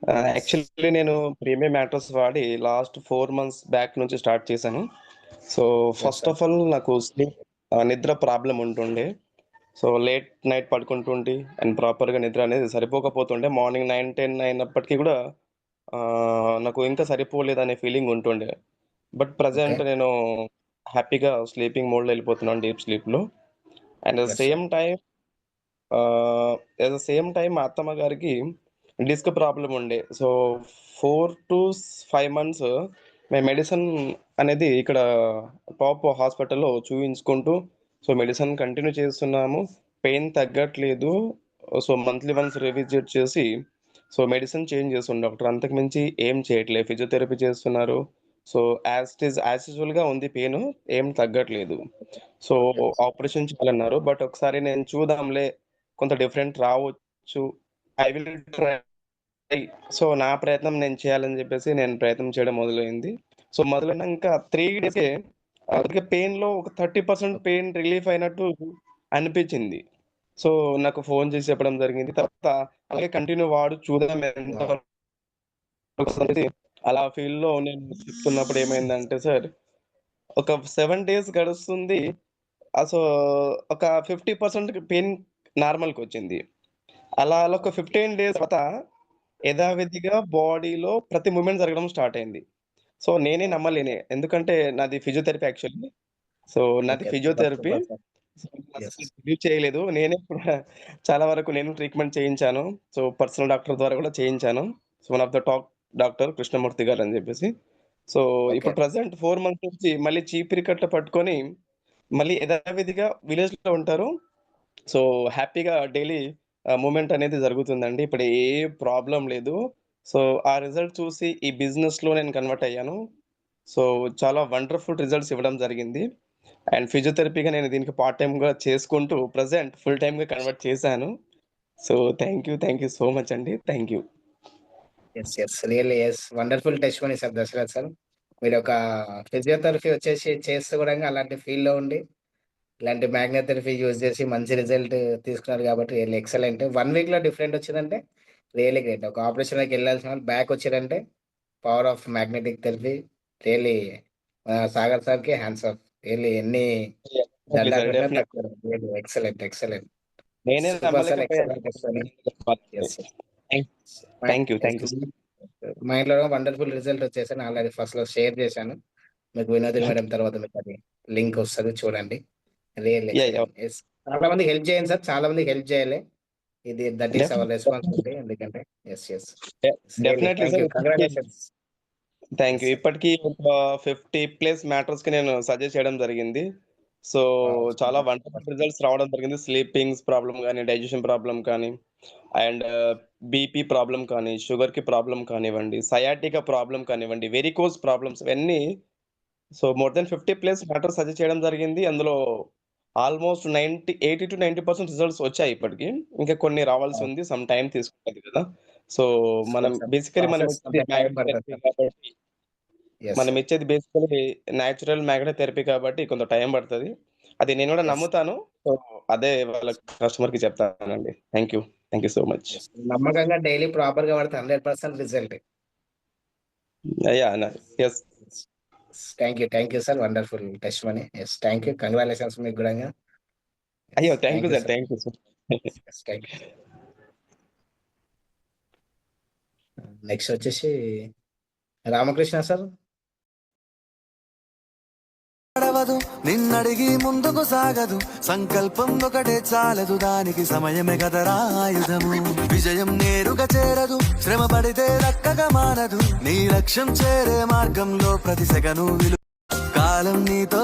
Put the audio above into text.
Actually నేను premium mattress వాడి last 4 months back నుంచి స్టార్ట్ చేశాను. So good first sir. Of all నాకు నిద్ర ప్రాబ్లం ఉంటుండే. సో లేట్ నైట్ పడుకుంటుంటే అండ్ ప్రాపర్గా నిద్ర అనేది సరిపోకపోతుండే. మార్నింగ్ 9-10 అయినప్పటికీ కూడా నాకు ఇంకా సరిపోలేదనే ఫీలింగ్ ఉంటుండే. But okay. ప్రజెంట్ నేను హ్యాపీగా స్లీపింగ్ మోడ్లో వెళ్ళిపోతున్నాను, డీప్ స్లీప్లో. And good sir. At the same time మా అత్తమ్మ గారికి డిస్క్ ప్రాబ్లం ఉండే. సో 4 to 5 months మేము మెడిసిన్ అనేది ఇక్కడ టాప్ హాస్పిటల్లో చూయించుకుంటూ సో మెడిసిన్ కంటిన్యూ చేస్తున్నాము. పెయిన్ తగ్గట్లేదు. సో మంత్లీ వన్స్ రివిజిట్ చేసి సో మెడిసిన్ చేంజ్ చేస్తుంది డాక్టర్. అంతకు మించి ఏం చేయట్లేదు. ఫిజియోథెరపీ చేస్తున్నారు. సో యాజ్ యూజువల్గా ఉంది పెయిన్, ఏం తగ్గట్లేదు. సో ఆపరేషన్ చేయాలన్నారు. బట్ ఒకసారి నేను చూద్దాంలే, కొంత డిఫరెంట్ రావచ్చు, ఐ విల్ ట్రై. సో నా ప్రయత్నం నేను చేయాలని చెప్పేసి నేను ప్రయత్నం చేయడం మొదలైంది. సో మొదలైనాక 3 డేస్కే అలాగే పెయిన్లో ఒక 30% పెయిన్ రిలీఫ్ అయినట్టు అనిపించింది. సో నాకు ఫోన్ చేసి చెప్పడం జరిగింది. తర్వాత అలాగే కంటిన్యూ వాడు చూద్దాం ఎంత వావ్! వరకు అనేది. అలా ఫీల్డ్లో నేను చెప్తున్నప్పుడు ఏమైందంటే సార్, ఒక 7 days గడుస్తుంది. అసలు ఒక 50% పెయిన్ నార్మల్‌కొచ్చింది. అలా ఒక 15 డేస్ తర్వాత యథావిధిగా బాడీలో ప్రతి మూవ్‌మెంట్ జరగడం స్టార్ట్ అయింది. సో నేనే నమ్మలేను. ఎందుకంటే నాది ఫిజియోథెరపీ యాక్చువల్లీ. సో నాది okay. Super. Physiotherapy. Super sir. So yes. అసలు బిలీవ్ చేయలేదు. నేనే కూడా చాలా వరకు నేను ట్రీట్మెంట్ చేయించాను. సో పర్సనల్ డాక్టర్ ద్వారా కూడా చేయించాను. So one of the top doctor Krishnamurthy గారు అని చెప్పేసి. So okay. ఇప్పుడు ప్రెజెంట్ 4 మంత్స్ నుంచి మళ్ళీ చీపిరి కట్ట పట్టుకొని మళ్ళీ యథావిధిగా విలేజ్‌లో ఉంటారు. సో హ్యాపీగా డైలీ మూవ్‌మెంట్ అనేది జరుగుతుందండి. ఇప్పుడు ఏ ప్రాబ్లమ్ లేదు. సో ఆ రిజల్ట్ చూసి ఈ బిజినెస్‌లో నేను కన్వర్ట్ అయ్యాను. సో చాలా వండర్‌ఫుల్ రిజల్ట్స్ ఇవ్వడం జరిగింది. అండ్ ఫిజియోథెరపీగా నేను దీనికి పార్ట్ టైమ్‌గా చేసుకుంటూ ప్రెజెంట్ ఫుల్ టైమ్‌గా కన్వర్ట్ చేశాను. So thank you so much అండి. Thank you. Yes. Yes. Really yes. Wonderful testimony sir Dasharath sir. మీరొక ఫిజియోథెరపీ వచ్చేసి చేస్తూ గూడంగా అలాంటి ఫీల్డ్‌లో ఉండి, ఇలాంటి మ్యాగ్నెట్ థెరపీ యూజ్ చేసి మంచి రిజల్ట్ తీసుకున్నారు కాబట్టి రియల్లీ ఎక్సలెంట్. 1 వీక్‌లో డిఫరెంట్ వచ్చిందంటే రియల్లీ గ్రేట్. ఒక ఆపరేషన్‌కి ఎళ్ళాల్సిన వాళ్ళు బ్యాక్ వచ్చిరంటే power of magnetic therapy really Sagar సార్‌కి హ్యాండ్స్ ఆఫ్. రియల్లీ ఎన్ని డెఫినెట్లీ దండాలు సార్. పెట్టినా డెఫినెట్లీ. తక్కువే. Really excellent. ఎక్సలెంట్. నేనే సూపర్ సార్. నమ్మలేకపోయాను. Excellent testimony. Yes. Thank my thank you yes. Sir. మా ఇంట్లో వండర్‌ఫుల్ రిజల్ట్ వచ్చేసాను. ఆల్రెడీ ఫస్ట్‌లో షేర్ చేశాను. మీకు వినోదిని మేడం తర్వాత మీకది లింక్ వస్తది చూడండి. Really yeah! ఎక్సలెంట్. యెస్. చాలా మందికి హెల్ప్ చేయండి సార్. చాలా మందికి హెల్ప్ చేయాలి. That is our definitely. Responsibility. ఎందుకంటే yes. Yes. Really definitely thank sir. You. ఇప్పటికి congratulations. Thank yes you. Sir. ఇప్పటికి ఒక 50+ మ్యాటర్స్‌కి నేను సజెస్ట్ చేయడం జరిగింది. So wow! చాలా సూపర్. సూపర్. వండర్‌ఫుల్ రిజల్ట్స్ రావడం జరిగింది. స్లీపింగ్స్ ప్రాబ్లమ్ గాని, డైజెషన్ ప్రాబ్లమ్ కానీ, అండ్ బీపీ ప్రాబ్లమ్ కానీ, షుగర్‌కి ప్రాబ్లమ్ కానివ్వండి, సయాటికా ప్రాబ్లమ్ కానివ్వండి, వెరికోస్ ప్రాబ్లమ్స్ ఇవన్నీ so more than 50+ matters suggest చేయడం జరిగింది. అందులో ఆల్‌మోస్ట్ 80-90% రిజల్ట్స్ వచ్చాయి ఇప్పటికి. ఇంకా కొన్ని రావాల్సి వావ్! ఉంది. సమ్ టైమ్ తీసుకుంటది కదా! సో మనం షూర్ సార్. బేసికల్లీ మనం ప్రాసెస్ ఇచ్చేది కొంచెం టైం మ్యాగ్నెటిక్ పడతది థెరపీ సార్. కాబట్టి యెస్ మనం సార్. ఇచ్చేది బేసికల్లీ నేచురల్ మ్యాగ్నెటిక్ థెరపీ కాబట్టి కొంత టైం పడతది. అది నేను కూడా యెస్. నమ్ముతాను. సో అదే వాళ్ళ కస్టమర్‌కి చెప్తానండి. Thank you so much. Yes. నమ్మకంగా డైలీ ప్రాపర్‌గా వాడితే 100% result. Yeah! Yes. Thank you sir. Wonderful testimony. Yes. Thank you. Congratulations మీకు గూడంగా. యెస్. అయ్యో! Thank thank you you sir. Sir. Thank you sir. Yes. Thank you. Next వచ్చేసి Ramakrishna sir. నడవదు నిన్నడిగి ముందుకు సాగదు సంకల్పం ఒకటే చాలదు దానికి సమయమే కదరా ఆయుధము విజయం నేరుగా చేరదు శ్రమ పడితే దక్కగా మానదు నీ లక్ష్యం చేరే మార్గంలో ప్రతి సెకను కాలం నీతో